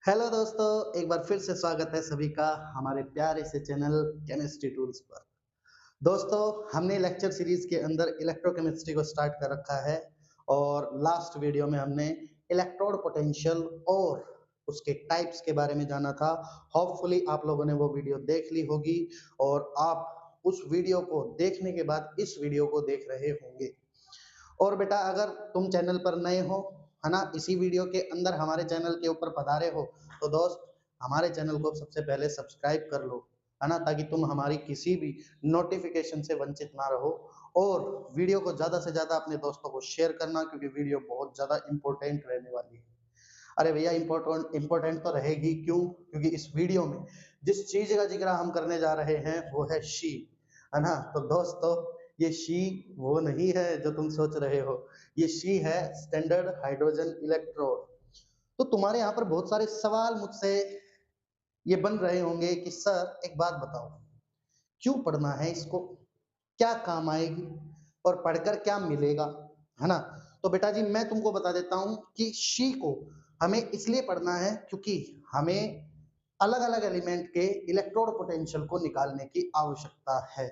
Hello दोस्तों, एक बार फिर से स्वागत है सभी का हमारे प्यारे से चैनल केमिस्ट्री टूल्स पर। दोस्तों, हमने लेक्चर सीरीज के अंदर इलेक्ट्रोकेमिस्ट्री को स्टार्ट कर रखा है और लास्ट वीडियो में हमने इलेक्ट्रोड पोटेंशियल और उसके टाइप्स के बारे में जाना था। होपफुली आप लोगों ने वो वीडियो देख ली होगी और आप उस वीडियो को देखने के बाद इस वीडियो को देख रहे होंगे। और बेटा, अगर तुम चैनल पर नए हो, है ना, इसी वीडियो के अंदर हमारे चैनल के ऊपर पधारे हो, तो दोस्त हमारे चैनल को सबसे पहले सब्सक्राइब कर लो, है ना, ताकि तुम हमारी किसी भी नोटिफिकेशन से वंचित ना रहो। और वीडियो को ज्यादा से ज्यादा अपने दोस्तों को शेयर करना, क्योंकि वीडियो बहुत ज्यादा इंपॉर्टेंट रहने वाली है। अरे भैया, इंपॉर्टेंट तो रहेगी, क्यों? क्योंकि इस वीडियो में जिस चीज का जिक्र हम करने जा रहे हैं वो है शी, है ना। तो दोस्तों, ये शी वो नहीं है जो तुम सोच रहे हो, ये शी है स्टैंडर्ड हाइड्रोजन इलेक्ट्रोड। तो तुम्हारे यहाँ पर बहुत सारे सवाल मुझसे ये बन रहे होंगे कि सर एक बात बताओ, क्यों पढ़ना है इसको, क्या काम आएगी और पढ़कर क्या मिलेगा, है ना। तो बेटा जी, मैं तुमको बता देता हूं कि शी को हमें इसलिए पढ़ना है क्योंकि हमें अलग अलग एलिमेंट के इलेक्ट्रोड पोटेंशियल को निकालने की आवश्यकता है,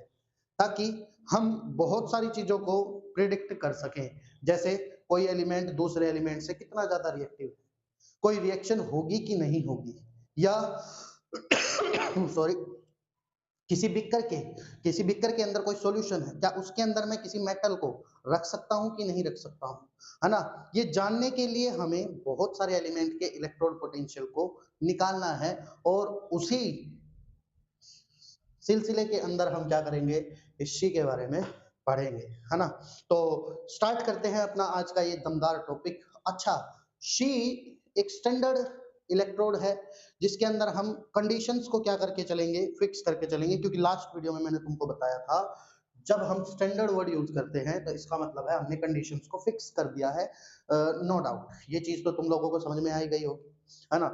ताकि हम बहुत सारी चीजों को प्रिडिक्ट कर सकें। जैसे कोई एलिमेंट दूसरे एलिमेंट से कितना ज्यादा रिएक्टिव है, कोई रिएक्शन होगी कि नहीं होगी, या सॉरी, किसी बिकर के किसी बिकर के अंदर कोई सॉल्यूशन है, क्या उसके अंदर मैं किसी मेटल को रख सकता हूं कि नहीं रख सकता हूं, है ना। ये जानने के लिए हमें बहुत सारे एलिमेंट के इलेक्ट्रोड पोटेंशियल को निकालना है, और उसी सिलसिले के अंदर हम क्या करेंगे, इस शी के बारे में पढ़ेंगे, है ना। तो स्टार्ट करते हैं अपना आज का ये दमदार टॉपिक। अच्छा, शी एक स्टैंडर्ड इलेक्ट्रोड है जिसके अंदर हम कंडीशंस को क्या करके चलेंगे, फिक्स करके चलेंगे। क्योंकि लास्ट वीडियो में मैंने तुमको बताया था, जब हम स्टैंडर्ड वर्ड यूज करते हैं तो इसका मतलब है हमने कंडीशंस को फिक्स कर दिया है। नो डाउट ये चीज तो तुम लोगों को समझ में आई गई होगी, है ना।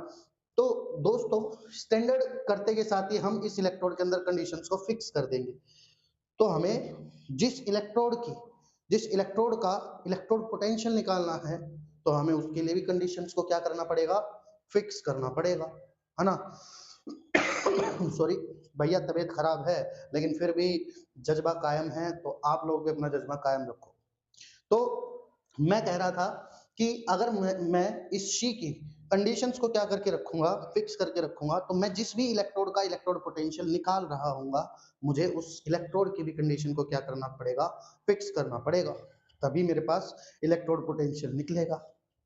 तो दोस्तों, स्टैंडर्ड करते के साथ ही हम इस इलेक्ट्रोड के अंदर कंडीशंस को फिक्स कर देंगे। तो हमें जिस इलेक्ट्रोड का इलेक्ट्रोड पोटेंशियल निकालना है, तो हमें उसके लिए भी कंडीशंस को क्या करना पड़ेगा, फिक्स करना पड़ेगा, है ना। सॉरी भैया, तबीयत खराब है लेकिन फिर भी जज्बा कायम है, तो आप लोग भी अपना जज्बा कायम रखो। तो मैं कह रहा था कि अगर मैं इस शी की कंडीशंस को क्या करके रखूंगा, फिक्स करके रखूंगा, तो मैं जिस भी इलेक्ट्रोड का इलेक्ट्रोड पोटेंशियल निकाल रहा हूंगा, मुझे उस इलेक्ट्रोड की भी कंडीशन को क्या करना पड़ेगा, फिक्स करना पड़ेगा, तभी मेरे पास इलेक्ट्रोड पोटेंशियल निकलेगा।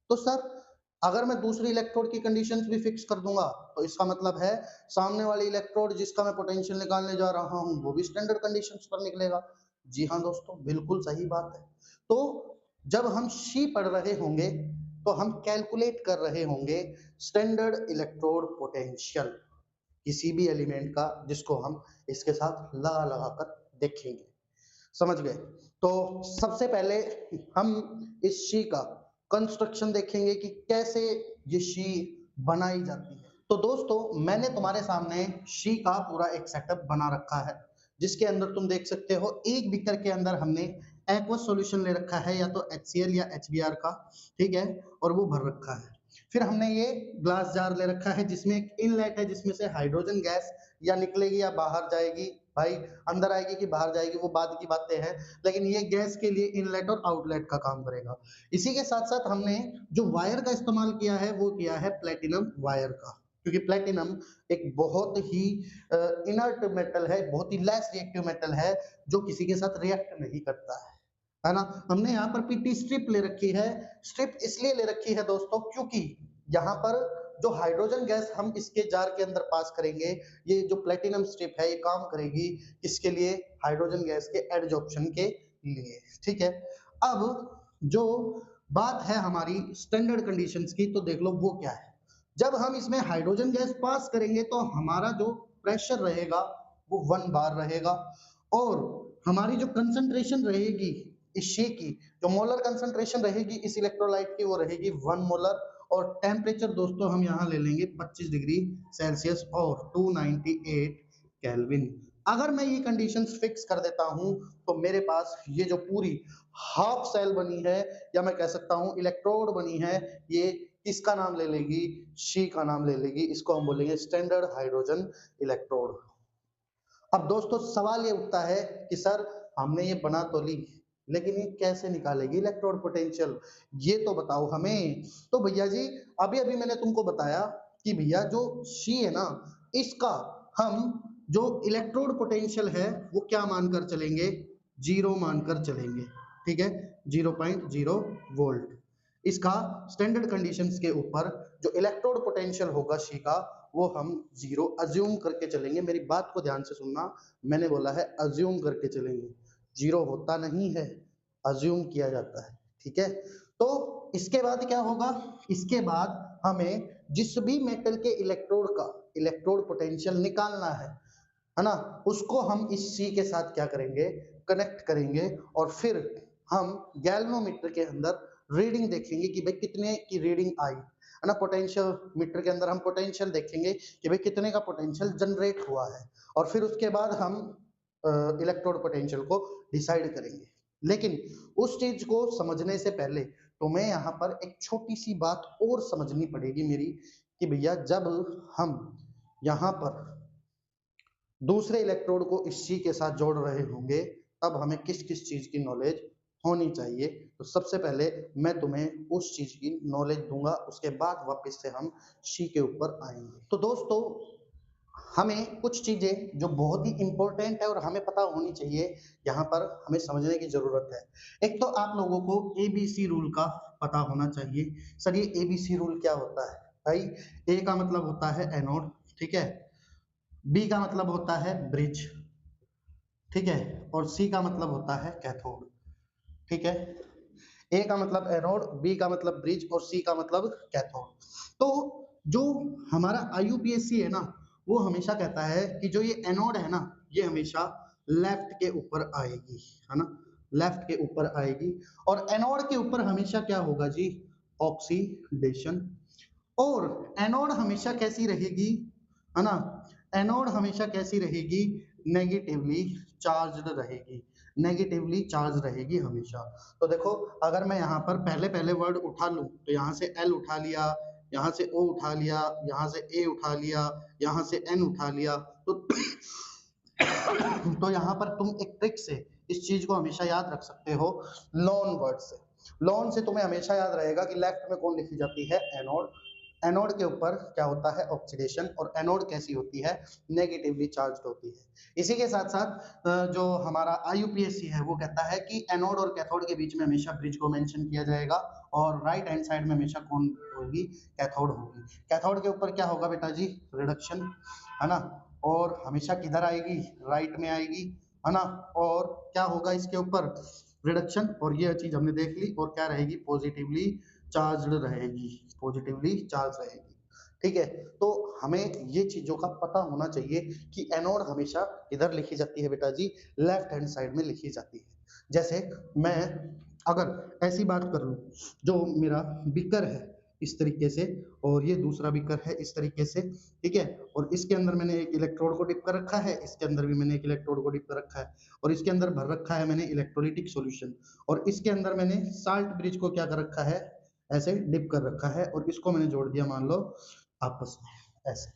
तो सर, अगर मैं दूसरी इलेक्ट्रोड की कंडीशंस भी फिक्स कर दूंगा, तो इसका मतलब है सामने वाली इलेक्ट्रोड जिसका मैं पोटेंशियल निकालने जा रहा हूं वो भी स्टैंडर्ड कंडीशंस पर निकलेगा। जी हाँ दोस्तों, बिल्कुल सही बात है। तो जब हम शी पढ़ रहे होंगे तो हम कैलकुलेट कर रहे होंगे स्टैंडर्ड इलेक्ट्रोड पोटेंशियल किसी भी एलिमेंट का, जिसको हम इसके साथ लगा लगा कर देखेंगे। समझ गए? तो सबसे पहले हम इस शी का कंस्ट्रक्शन देखेंगे कि कैसे ये शी बनाई जाती है। तो दोस्तों, मैंने तुम्हारे सामने शी का पूरा एक सेटअप बना रखा है, जिसके अंदर तुम देख सकते हो एक बीकर के अंदर हमने एक्वस सॉल्यूशन ले रखा है, या तो HCl या HBr का, ठीक है, और वो भर रखा है। फिर हमने ये ग्लास जार ले रखा है जिसमें एक इनलेट है, जिसमें से हाइड्रोजन गैस या निकलेगी या बाहर जाएगी, भाई अंदर आएगी कि बाहर जाएगी वो बाद की बातें हैं, लेकिन ये गैस के लिए इनलेट और आउटलेट का काम करेगा। इसी के साथ साथ हमने जो वायर का इस्तेमाल किया है वो किया है प्लेटिनम वायर का, क्योंकि प्लेटिनम एक बहुत ही इनर्ट मेटल है, बहुत ही लेस रिएक्टिव मेटल है, जो किसी के साथ रिएक्ट नहीं करता है ना। हमने यहाँ पर पीटी स्ट्रिप ले रखी है। स्ट्रिप इसलिए ले रखी है दोस्तों, क्योंकि यहाँ पर जो हाइड्रोजन गैस हम इसके जार के अंदर पास करेंगे, ये जो प्लेटिनम स्ट्रिप है ये काम करेगी किसके लिए, हाइड्रोजन गैस के एडजॉर्प्शन के लिए, ठीक है। अब जो बात है हमारी स्टैंडर्ड कंडीशंस की, तो देख लो वो क्या है। जब हम इसमें हाइड्रोजन गैस पास करेंगे तो हमारा जो प्रेशर रहेगा वो 1 बार रहेगा, और हमारी जो कंसंट्रेशन रहेगी इस शी की, जो मोलर कंसंट्रेशन रहेगी इस इलेक्ट्रोलाइट की, वो रहेगी 1 मोलर। और टेम्परेचर दोस्तों हम यहाँ ले लेंगे 25 डिग्री सेल्सियस और 298 केल्विन। अगर मैं ये कंडीशंस फिक्स कर देता हूं, तो मेरे पास ये जो पूरी हाफ सेल बनी है, या मैं कह सकता हूं इलेक्ट्रोड बनी है, ये किसका नाम ले लेगी, शी का नाम ले लेगी, इसको हम बोलेंगे स्टैंडर्ड हाइड्रोजन इलेक्ट्रोड। अब दोस्तों सवाल ये उठता है कि सर हमने ये बना तो ली, लेकिन ये कैसे निकालेगी इलेक्ट्रोड पोटेंशियल, ये तो बताओ हमें। तो भैया जी अभी अभी मैंने तुमको बताया कि भैया जो शी है ना, इसका हम जो इलेक्ट्रोड पोटेंशियल है वो क्या मानकर चलेंगे, 0 मानकर चलेंगे, ठीक है, 0.0 वोल्ट। इसका स्टैंडर्ड कंडीशंस के ऊपर जो इलेक्ट्रोड पोटेंशियल होगा शी का वो हम 0 अज्यूम करके चलेंगे। मेरी बात को ध्यान से सुनना, मैंने बोला है अज्यूम करके चलेंगे, 0 होता नहीं है, अज्यूम किया जाता है, ठीक है। तो इसके बाद क्या होगा, इसके बाद हमें जिस भी मेटल के इलेक्ट्रोड का इलेक्ट्रोड पोटेंशियल निकालना है ना, उसको हम इस सी के साथ क्या करेंगे, कनेक्ट करेंगे, और फिर हम गैल्वेनोमीटर के अंदर रीडिंग देखेंगे कि भाई कितने की रीडिंग आई है ना। पोटेंशियल मीटर के अंदर हम पोटेंशियल देखेंगे कि भाई कितने का पोटेंशियल जनरेट हुआ है, और फिर उसके बाद हम इलेक्ट्रोड पोटेंशियल को डिसाइड करेंगे। लेकिन उस चीज को समझने से पहले तुम्हें यहाँ पर एक छोटी सी बात और समझनी पड़ेगी मेरी, कि भैया जब हम यहाँ पर दूसरे इलेक्ट्रोड को इस सी के साथ जोड़ रहे होंगे तब हमें किस किस चीज की नॉलेज होनी चाहिए। तो सबसे पहले मैं तुम्हें उस चीज की नॉलेज दूंगा, उसके बाद वापस से हम सी के ऊपर आएंगे। तो दोस्तों हमें कुछ चीजें जो बहुत ही इंपॉर्टेंट है और हमें पता होनी चाहिए, यहाँ पर हमें समझने की जरूरत है। एक तो आप लोगों को एबीसी रूल का पता होना चाहिए। सर ये एबीसी रूल क्या होता है भाई, ए का मतलब होता है एनोड, ठीक है, बी का मतलब होता है ब्रिज, ठीक है, और सी का मतलब होता है कैथोड, ठीक है। ए का मतलब एनोड, बी का मतलब ब्रिज और सी का मतलब कैथोड। तो जो हमारा आईयूपीएससी है ना, वो हमेशा कहता है कि जो ये एनोड है ना, ये हमेशा लेफ्ट के ऊपर आएगी, है ना, लेफ्ट के ऊपर आएगी, और एनोड के ऊपर हमेशा क्या होगा जी, ऑक्सीडेशन। और एनोड हमेशा कैसी रहेगी, है ना, एनोड हमेशा कैसी रहेगी, नेगेटिवली चार्ज्ड रहेगी, नेगेटिवली चार्ज रहेगी हमेशा। तो देखो अगर मैं यहाँ पर पहले पहले वर्ड उठा लूं तो यहाँ से एल उठा लिया, यहाँ से ओ उठा लिया, यहाँ से ए उठा लिया, यहाँ से एन उठा लिया, तो यहाँ पर तुम एक ट्रिक से इस चीज को हमेशा याद रख सकते हो, लॉन वर्ड से। लॉन से तुम्हें हमेशा याद रहेगा कि लेफ्ट में कौन लिखी जाती है, एनोड, एनोड के ऊपर क्या होता है, ऑक्सीडेशन, और एनोड कैसी होती है, नेगेटिवली चार्ज्ड होती है। इसी के साथ साथ जो हमारा आईयूपीएससी है वो कहता है कि एनोड और कैथोड के बीच में हमेशा ब्रिज को मेंशन किया जाएगा, और राइट हैंड साइड में हमेशा कौन होगी, कैथोड होगी। कैथोड के ऊपर क्या होगा बेटा जी, रिडक्शन, है ना, और हमेशा किधर आएगी, राइट में आएगी, है ना, और क्या होगा इसके ऊपर, रिडक्शन, और ये चीज हमने देख ली, और क्या रहेगी, पॉजिटिवली चार्ज्ड रहेगी, पॉजिटिवली चार्ज रहेगी, ठीक है। तो हमें ये चीजों का पता होना चाहिए कि एनोड हमेशा इधर लिखी जाती है बेटा जी, लेफ्ट हैंड साइड में लिखी जाती है। जैसे मैं अगर ऐसी बात कर लूं, जो मेरा बीकर है इस तरीके से, और ये दूसरा बीकर है इस तरीके से, ठीक है, और इसके अंदर मैंने एक इलेक्ट्रोड को डिप कर रखा है, इसके अंदर भी मैंने एक इलेक्ट्रोड को डिप कर रखा है, और इसके अंदर भर रखा है मैंने इलेक्ट्रोलिटिक सॉल्यूशन, और इसके अंदर मैंने साल्ट ब्रिज को क्या कर रखा है, ऐसे डिप कर रखा है, और इसको मैंने जोड़ दिया मान लो आपस में ऐसे।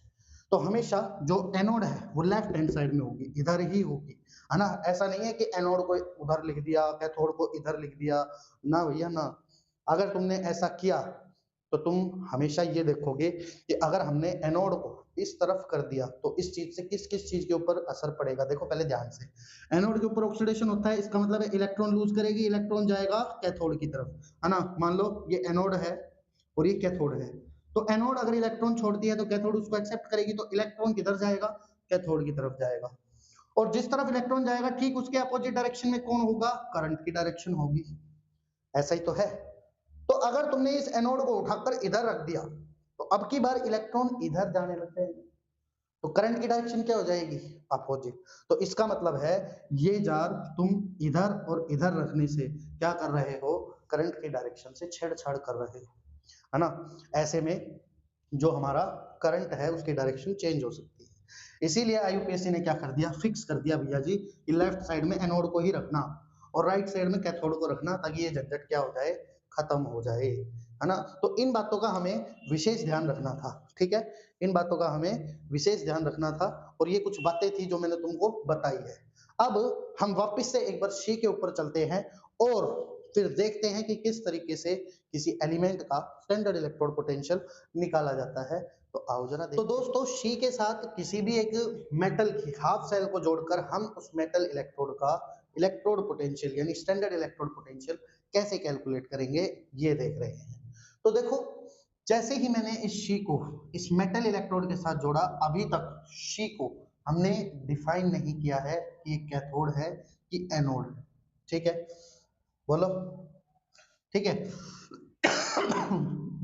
तो हमेशा जो एनोड है वो लेफ्ट हैंड साइड में होगी, इधर ही होगी, है ना। ऐसा नहीं है कि एनोड को उधर लिख दिया, कैथोड को इधर लिख दिया, ना भैया ना। अगर तुमने ऐसा किया तो तुम हमेशा ये देखोगे कि अगर हमने एनोड को इस तरफ कर दिया तो इस चीज से किस किस चीज के ऊपर असर पड़ेगा, देखो पहले ध्यान से। एनोड के ऊपर ऑक्सीडेशन होता है, इसका मतलब है इलेक्ट्रॉन लूज करेगी, इलेक्ट्रॉन जाएगा कैथोड की तरफ, है ना। मान लो ये एनोड है और ये कैथोड है, तो एनोड अगर इलेक्ट्रॉन छोड़ती है तो कैथोड उसको एक्सेप्ट करेगी, तो इलेक्ट्रॉन किधर जाएगा, कैथोड की तरफ जाएगा, और जिस तरफ इलेक्ट्रॉन जाएगा ठीक उसके अपोजिट डायरेक्शन में कौन होगा, करंट की डायरेक्शन होगी। ऐसा ही तो है। तो अगर तुमने इस एनोड को उठाकर इधर रख दिया तो अब की बार इलेक्ट्रॉन इधर जाने लग जाएंगे, तो करंट की डायरेक्शन क्या हो जाएगी, अपोजिट। तो इसका मतलब है ये जार तुम इधर और इधर रखने से क्या कर रहे हो, करंट की डायरेक्शन से छेड़छाड़ कर रहे हो, है ना। ऐसे में जो हमारा करंट है उसकी डायरेक्शन चेंज हो सकती है। इसीलिए आईयूपीएससी ने क्या कर दिया, फिक्स कर दिया भैया जी कि लेफ्ट साइड में एनोड को ही रखना और राइट साइड में कैथोड को रखना, ताकि ये झंझट क्या हो जाए, खत्म हो जाए। है ना। तो इन बातों का हमें विशेष ध्यान रखना था, ठीक है, इन बातों का हमें विशेष ध्यान रखना था और ये कुछ बातें थी जो मैंने तुमको बताई है। अब हम वापस से एक बार शी के ऊपर चलते हैं और फिर देखते हैं कि किस तरीके से किसी एलिमेंट का स्टैंडर्ड इलेक्ट्रोड पोटेंशियल निकाला जाता है। तो आओ जरा देखते हैं। तो दोस्तों शी के साथ किसी भी एक मेटल की हाफ सेल को जोड़कर हम उस मेटल इलेक्ट्रोड का इलेक्ट्रोड पोटेंशियल यानी स्टैंडर्ड इलेक्ट्रोड पोटेंशियल कैसे कैलकुलेट करेंगे ये देख रहे हैं। तो देखो, जैसे ही मैंने इस शी को इस मेटल इलेक्ट्रोड के साथ जोड़ा, अभी तक शी को हमने डिफाइन नहीं किया है कि ये कैथोड है कि एनोड है, ठीक है, बोलो, ठीक है।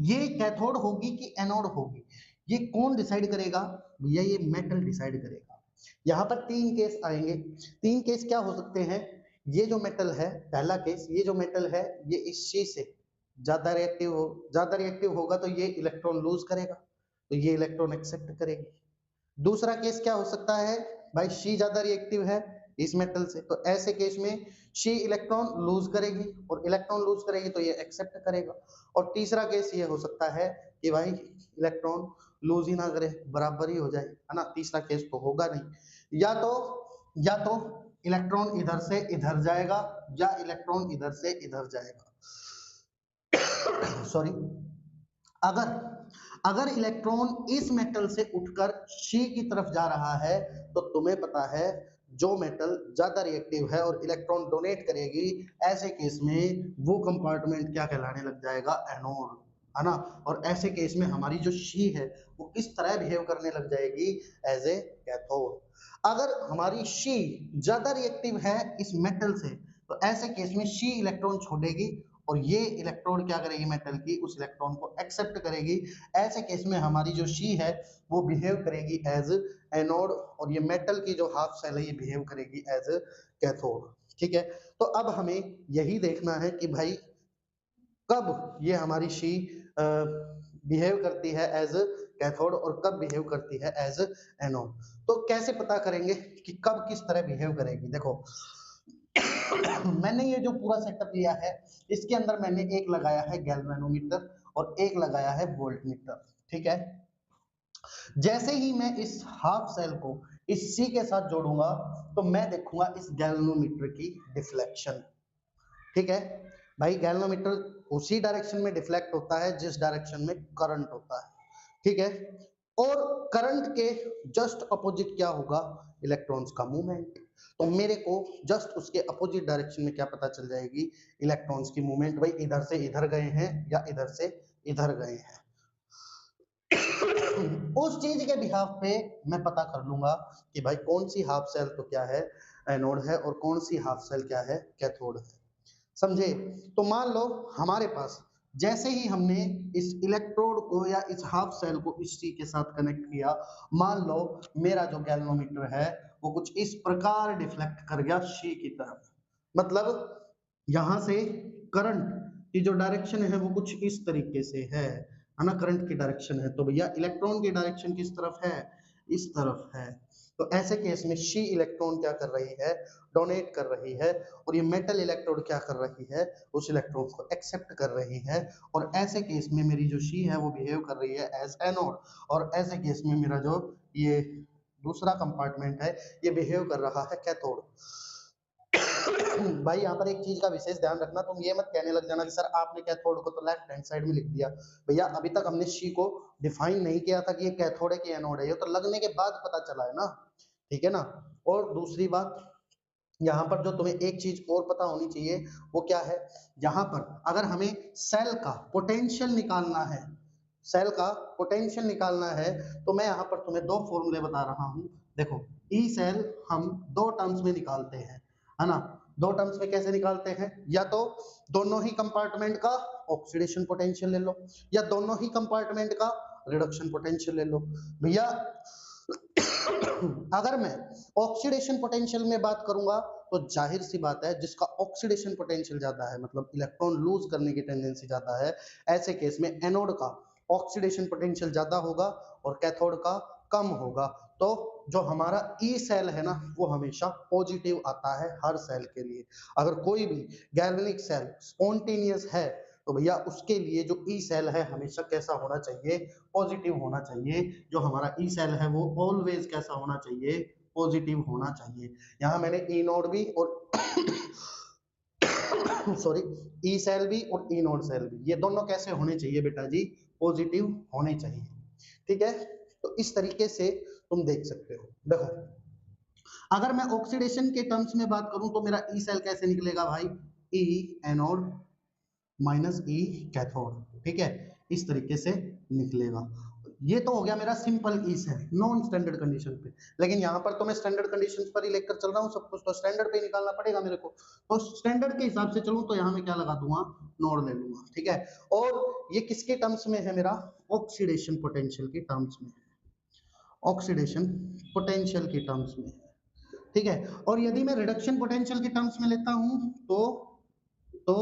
ये कैथोड होगी कि एनोड होगी, ये कौन डिसाइड करेगा भैया? ये मेटल डिसाइड करेगा। यहाँ पर तीन केस आएंगे। तीन केस क्या हो सकते हैं? ये जो मेटल है, पहला केस, ये जो मेटल है ये इस शी से ज्यादा रिएक्टिव होगा तो ये इलेक्ट्रॉन लूज करेगा, तो ये इलेक्ट्रॉन एक्सेप्ट करेगी। दूसरा केस क्या हो सकता है? भाई शी ज्यादा रिएक्टिव है इस मेटल से, तो ऐसे केस में शी इलेक्ट्रॉन लूज करेगी और इलेक्ट्रॉन लूज करेगी तो ये एक्सेप्ट करेगा। और तीसरा केस ये हो सकता है कि भाई इलेक्ट्रॉन लूज ही ना करे, बराबर ही हो जाए, है ना। तीसरा केस तो होगा नहीं, या तो इलेक्ट्रॉन इधर से इधर जाएगा या इलेक्ट्रॉन इधर से इधर जाएगा। सॉरी, अगर इलेक्ट्रॉन इस मेटल से उठकर शी की तरफ जा रहा है तो तुम्हें पता है जो मेटल ज्यादा रिएक्टिव है और इलेक्ट्रॉन डोनेट करेगी, ऐसे केस में वो कंपार्टमेंट क्या कहलाने लग जाएगा? एनोड, है ना। और ऐसे केस में हमारी जो शी है वो किस तरह बिहेव करने लग जाएगी? As a cathode. अगर हमारी शी ज्यादा रिएक्टिव है इस मेटल से तो ऐसे केस में शी इलेक्ट्रॉन छोड़ेगी और ये इलेक्ट्रोड क्या करेगी? मेटल की उस इलेक्ट्रॉन को एक्सेप्ट करेगी। ऐसे केस में हमारी जो शी है वो बिहेव करेगी एज एनोड और ये मेटल की जो हाफ सेल है ये बिहेव करेगी एज कैथोड, ठीक है। तो अब हमें यही देखना है कि भाई कब ये हमारी शी बिहेव करती है एज कैथोड और कब बिहेव करती है एज एनोड। तो कैसे पता करेंगे कि कब किस तरह बिहेव करेगी? देखो, मैंने ये जो पूरा सेटअप लिया है इसके अंदर मैंने एक लगाया है गैल्वेनोमीटर और एक लगाया है वोल्टमीटर, ठीक है। जैसे ही मैं इस हाफ सेल को इस सी के साथ जोड़ूंगा तो मैं देखूंगा इस गैल्वेनोमीटर की डिफ्लेक्शन, ठीक है। भाई गैल्वेनोमीटर उसी डायरेक्शन में डिफ्लेक्ट होता है जिस डायरेक्शन में करंट होता है, ठीक है। और करंट के जस्ट अपोजिट क्या होगा? इलेक्ट्रॉन्स का मूवमेंट। तो मेरे को जस्ट उसके अपोजिट डायरेक्शन में क्या पता चल जाएगी? इलेक्ट्रॉन्स की मूवमेंट। भाई इधर से इधर गए हैं या इधर से इधर गए हैं। उस चीज के बिहाफ पे मैं पता कर लूंगा कि भाई कौन सी हाफ सेल तो क्या है? एनोड है और कौन सी हाफ सेल क्या है? कैथोड है, समझे। तो मान लो हमारे पास जैसे ही हमने इस इलेक्ट्रोड को या इस हाफ सेल को इस सी के साथ कनेक्ट किया, मान लो मेरा जो गैल्वेनोमीटर है वो कुछ इस प्रकार डिफ्लेक्ट कर गया सी की तरफ। मतलब यहां से करंट की जो डायरेक्शन है वो कुछ इस तरीके से है ना, करंट की डायरेक्शन है। तो भैया इलेक्ट्रॉन की डायरेक्शन किस तरफ है? इस तरफ है। तो ऐसे केस में शी इलेक्ट्रॉन क्या कर रही है? डोनेट कर रही है और ये मेटल इलेक्ट्रोड क्या कर रही है? उस इलेक्ट्रॉन को एक्सेप्ट कर रही है। और ऐसे केस में मेरी जो शी है वो बिहेव कर रही है एज एनोड और ऐसे केस में मेरा जो ये दूसरा कंपार्टमेंट है ये बिहेव कर रहा है कैथोड। भाई यहाँ पर एक चीज का विशेष ध्यान रखना, तुम ये मत कहने लग जाना कि सर आपने कैथोड को तो लेफ्ट हैंड साइड में लिख दिया। भैया अभी तक हमने शी को डिफाइन नहीं किया था कि ये कैथोड है कि एनोड है, ये तो लगने के बाद पता चला है ना, ठीक है ना। और दूसरी बात यहाँ पर जो तुम्हें एक चीज और पता होनी चाहिए वो क्या है? यहाँ पर अगर हमें सेल का पोटेंशियल निकालना है, सेल का पोटेंशियल निकालना है तो मैं यहाँ पर तुम्हें दो फॉर्मूले बता रहा हूँ। देखो, ई सेल हम दो टर्म्स में निकालते हैं, है ना। दो टर्म्स में कैसे निकालते हैं? या तो दोनों ही कंपार्टमेंट का ऑक्सीडेशन पोटेंशियल ले लो या दोनों ही कंपार्टमेंट का रिडक्शन पोटेंशियल ले लो। भैया अगर मैं ऑक्सीडेशन पोटेंशियल में बात करूंगा तो जाहिर सी बात है जिसका ऑक्सीडेशन पोटेंशियल ज्यादा है मतलब इलेक्ट्रॉन लूज करने की टेंडेंसी ज्यादा है, ऐसे केस में एनोड का ऑक्सीडेशन पोटेंशियल ज्यादा होगा और कैथोड का कम होगा। तो जो हमारा ई सेल है ना वो हमेशा पॉजिटिव आता है हर सेल के लिए। अगर कोई भी गैल्वेनिक सेल स्पॉन्टेनियस है तो भैया उसके लिए जो ई सेल है हमेशा कैसा होना चाहिए, पॉजिटिव होना चाहिए। जो हमारा ई सेल है वो ऑलवेज कैसा होना चाहिए, पॉजिटिव होना चाहिए। यहाँ मैंने ई नोड भी और सॉरी ई सेल भी और ई नोड सेल भी, ये दोनों कैसे होने चाहिए बेटा जी, पॉजिटिव होने चाहिए। ठीक है, तो इस तरीके से तुम देख सकते हो। देखो अगर मैं ऑक्सीडेशन के टर्म्स में बात करूं तो मेरा ई सेल कैसे निकलेगा भाई, ई एनोड माइनस ई कैथोड, ठीक है, इस तरीके से निकलेगा। ये तो हो गया मेरा simple e cell non standard condition पे, लेकिन यहाँ पर तो मैं स्टैंडर्ड कंडीशंस पर ही लेकर चल रहा हूँ सब कुछ, तो स्टैंडर्ड पे निकालना पड़ेगा मेरे को। तो स्टैंडर्ड के हिसाब से चलूं तो यहाँ मैं क्या लगा दूंगा, नोड ले लूंगा, ठीक है। और ये किसके टर्म्स में है, मेरा ऑक्सीडेशन पोटेंशियल के टर्म्स में, ऑक्सीडेशन पोटेंशियल के टर्म्स में, ठीक है। और यदि मैं रिडक्शन पोटेंशियल के टर्म्स में लेता हूं तो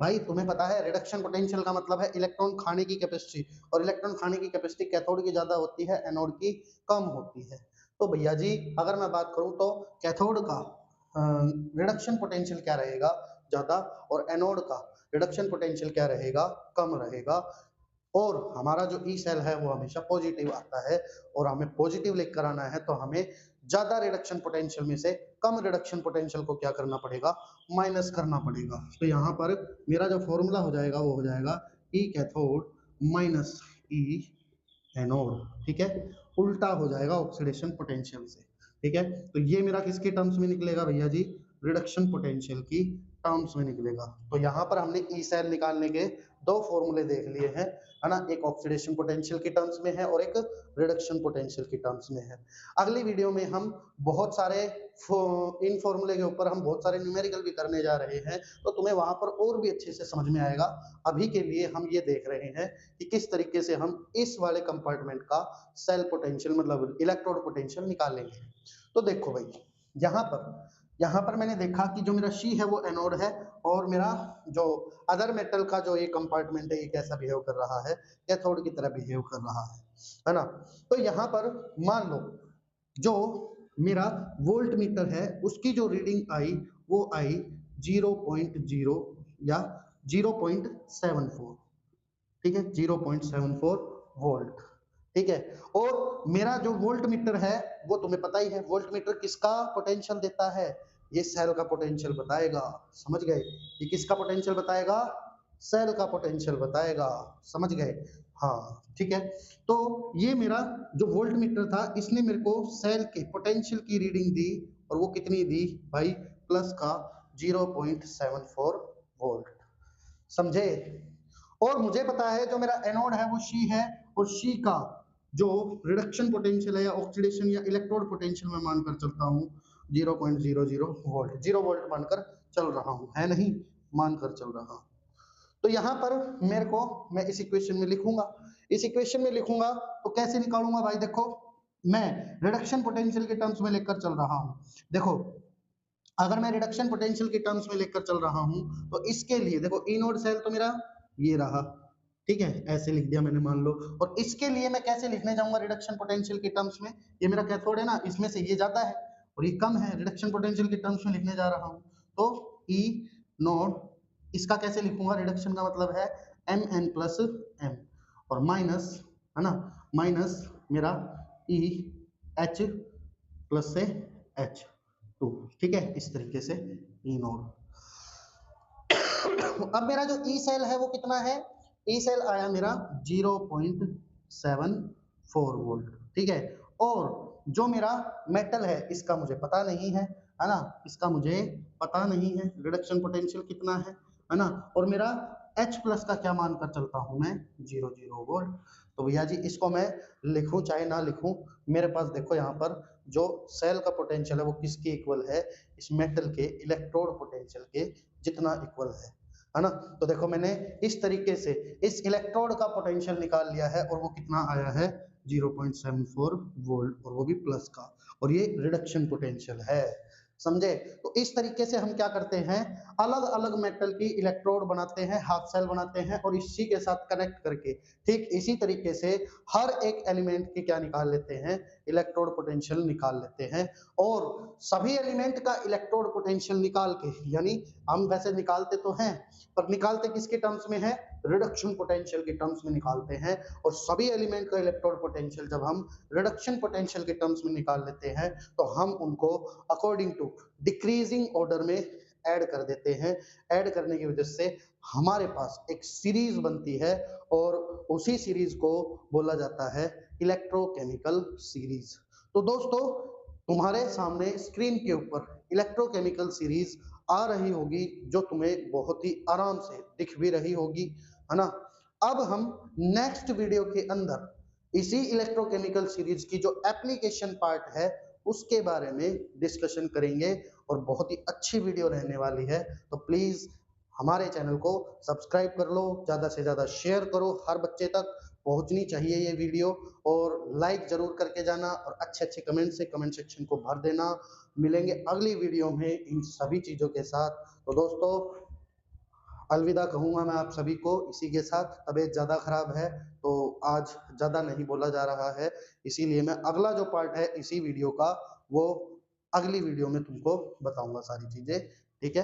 भाई तुम्हें पता है रिडक्शन पोटेंशियल का मतलब है इलेक्ट्रॉन खाने की कैपेसिटी, और इलेक्ट्रॉन खाने की कैपेसिटी कैथोड की ज्यादा होती है, एनोड की कम होती है। तो भैया जी अगर मैं बात करूं तो कैथोड का रिडक्शन पोटेंशियल क्या रहेगा, ज्यादा, और एनोड का रिडक्शन पोटेंशियल क्या रहेगा, कम रहेगा। और हमारा जो ई सेल है वो हमेशा पॉजिटिव आता है, और हमें पॉजिटिव लेकर आना है तो हमें ज्यादा रिडक्शन पोटेंशियल में से कम रिडक्शन पोटेंशियल को क्या करना पड़ेगा, माइनस करना पड़ेगा। तो यहाँ पर मेरा जो फॉर्मूला हो जाएगा वो हो जाएगा ई कैथोड माइनस ई एनोड, ठीक है, उल्टा हो जाएगा ऑक्सीडेशन पोटेंशियल से, ठीक है। तो ये मेरा किसके टर्म्स में निकलेगा भैया जी, रिडक्शन पोटेंशियल की टर्म्स में निकलेगा। तो यहाँ पर हमने ई सेल निकालने के दो फॉर्मूले देख लिए हैं, है ना, एक ऑक्सीडेशन पोटेंशियल की टर्म्स में है और एक रिडक्शन पोटेंशियल की टर्म्स में है। अगली वीडियो में हम बहुत सारे इन फॉर्मूले के ऊपर हम बहुत सारे न्यूमेरिकल भी करने जा रहे हैं, तो तुम्हें वहां पर और भी अच्छे से समझ में आएगा। अभी के लिए हम ये देख रहे हैं कि किस तरीके से हम इस वाले कंपार्टमेंट का सेल पोटेंशियल मतलब इलेक्ट्रोड पोटेंशियल निकालेंगे। तो देखो भाई यहाँ पर मैंने देखा कि जो मेरा शी है वो एनोड है, और मेरा जो अदर मेटल का जो ये कंपार्टमेंट है ये कैसा बिहेव कर रहा है, कैथोड की तरह बिहेव कर रहा है ना। तो यहाँ पर मान लो जो मेरा वोल्ट मीटर है उसकी जो रीडिंग आई वो आई 0.0 या 0.74, ठीक है, 0.74 वोल्ट, ठीक है। और मेरा जो वोल्ट मीटर है वो तुम्हें पता ही है, वोल्ट मीटर किसका पोटेंशियल देता है, ये सेल का पोटेंशियल बताएगा, समझ गए, ये किसका पोटेंशियल बताएगा, सेल का पोटेंशियल बताएगा, समझ गए, हाँ ठीक है। तो ये मेरा जो वोल्ट मीटर था इसने मेरे को सेल के पोटेंशियल की रीडिंग दी, और वो कितनी दी भाई, प्लस का 0.74 वोल्ट, समझे। और मुझे पता है जो मेरा एनोड है वो शी है, और शी का जो रिडक्शन पोटेंशियल है या ऑक्सीडेशन या इलेक्ट्रोड पोटेंशियल में मानकर चलता हूँ 0.00 वोल्ट, 0 वोल्ट मानकर चल रहा हूँ, है नहीं, मानकर चल रहा हूँ। तो यहाँ पर मेरे को मैं इस इक्वेशन में लिखूंगा, इस इक्वेशन में लिखूंगा तो कैसे निकालूंगा भाई, देखो मैं रिडक्शन पोटेंशियल के टर्म्स में लेकर चल रहा हूँ। देखो अगर मैं रिडक्शन पोटेंशियल के टर्म्स में लेकर चल रहा हूँ तो इसके लिए देखो ई नोड सेल तो मेरा ये रहा, ठीक है, ऐसे लिख दिया मैंने मान लो। और इसके लिए मैं कैसे लिखने जाऊंगा रिडक्शन पोटेंशियल के टर्म्स में, ये मेरा कैथोड है ना, इसमें से ये ज्यादा है और ये कम है, रिडक्शन पोटेंशियल के टर्म्स में लिखने जा रहा हूँ। तो ई नोड इसका कैसे लिखूंगा, रिडक्शन का मतलब है एम एन प्लस एम, और माइनस, है ना, माइनस मेरा ई एच प्लस से एच टू, ठीक है, इस तरीके से ई नोड। अब मेरा जो ई सेल है वो कितना है, ई सेल आया मेरा 0.74 वोल्ट, ठीक है। और जो मेरा मेटल है इसका मुझे पता नहीं है ना, इसका मुझे पता नहीं है रिडक्शन पोटेंशियल कितना है ना, और मेरा H प्लस का क्या मानकर चलता हूं मैं, 0 वोल्ट। तो भैया जी इसको मैं लिखूं चाहे ना लिखूं, मेरे पास देखो यहाँ पर जो सेल का पोटेंशियल है वो किसके इक्वल है, इस मेटल के इलेक्ट्रोड पोटेंशियल के जितना इक्वल है ना। तो देखो मैंने इस तरीके से इस इलेक्ट्रोड का पोटेंशियल निकाल लिया है, और वो कितना आया है 0.74 वोल्ट, और वो भी प्लस का, और ये रिडक्शन पोटेंशियल है, समझे। तो इस तरीके से हम क्या करते हैं, अलग अलग मेटल की इलेक्ट्रोड बनाते हैं, हाफ सेल बनाते हैं, और इसी के साथ कनेक्ट करके ठीक इसी तरीके से हर एक एलिमेंट की क्या निकाल लेते हैं, इलेक्ट्रोड पोटेंशियल निकाल लेते हैं। और सभी एलिमेंट का इलेक्ट्रोड पोटेंशियल निकाल के, यानी हम वैसे निकालते तो हैं पर निकालते किसके टर्म्स में है, रिडक्शन पोटेंशियल के टर्म्स में निकालते हैं। और सभी एलिमेंट का इलेक्ट्रोड पोटेंशियल जब हम रिडक्शन पोटेंशियल के टर्म्स में निकाल लेते हैं तो हम उनको अकॉर्डिंग टू डिक्रीजिंग ऑर्डर में ऐड कर देते हैं। ऐड करने की वजह से हमारे पास एक सीरीज बनती है और उसी सीरीज को बोला जाता है इलेक्ट्रोकेमिकल सीरीज। तो दोस्तों तुम्हारे सामने स्क्रीन के ऊपर इलेक्ट्रोकेमिकल सीरीज आ रही होगी जो तुम्हें बहुत ही आराम से दिख भी रही होगी, है ना। अब हम नेक्स्ट वीडियो के अंदर इसी इलेक्ट्रोकेमिकल सीरीज की जो एप्लीकेशन पार्ट है उसके बारे में डिस्कशन करेंगे और बहुत ही अच्छी वीडियो रहने वाली है। तो प्लीज हमारे चैनल को सब्सक्राइब कर लो, ज्यादा से ज्यादा शेयर करो, हर बच्चे तक पहुंचनी चाहिए ये वीडियो, और लाइक जरूर करके जाना और अच्छे अच्छे कमेंट से कमेंट सेक्शन को भर देना। मिलेंगे अगली वीडियो में इन सभी चीजों के साथ। तो दोस्तों अलविदा कहूंगा मैं आप सभी को इसी के साथ। तबीयत ज्यादा खराब है तो आज ज्यादा नहीं बोला जा रहा है, इसीलिए मैं अगला जो पार्ट है इसी वीडियो का वो अगली वीडियो में तुमको बताऊंगा सारी चीजें, ठीक है।